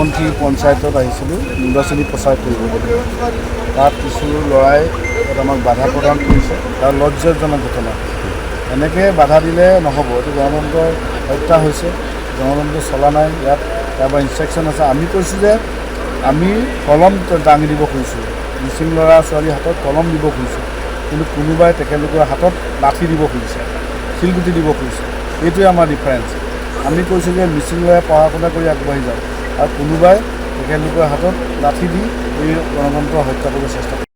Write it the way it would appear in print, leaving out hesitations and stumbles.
সোৱণশিৰি পঞ্চায়তত আহিছিলোঁ নিৰ্বাচনী প্ৰচাৰ কৰিবলৈ। তাত কিছু ল'ৰাই আমাক বাধা প্ৰদান কৰিছে আৰু লজ্জাজনক ঘটনা। এনেকৈ বাধা দিলে নহ'ব, এইটো গণতন্ত্ৰৰ হত্যা হৈছে, গণতন্ত্ৰ চলা নাই। ইয়াত কাৰোবাৰ ইনষ্ট্ৰাকশ্যন আছে। আমি কৈছোঁ যে আমি কলম দাঙি দিব খুজিছোঁ, মিচিং ল'ৰা ছোৱালীৰ হাতত কলম দিব খুজিছোঁ, কিন্তু কোনোবাই তেখেতলোকৰ হাতত লাঠি দিব খুজিছে, শিলগুটি দিব খুজিছে। এইটোৱে আমাৰ ডিফাৰেঞ্চ। আমি কৈছোঁ যে মিচিং ল'ৰাই পঢ়া শুনা কৰি আগবাঢ়ি যাওক, আৰু কোনোবাই তেখেতলোকৰ হাতত লাঠি দি এই গণতন্ত্ৰ হত্যা কৰিব চেষ্টা কৰে।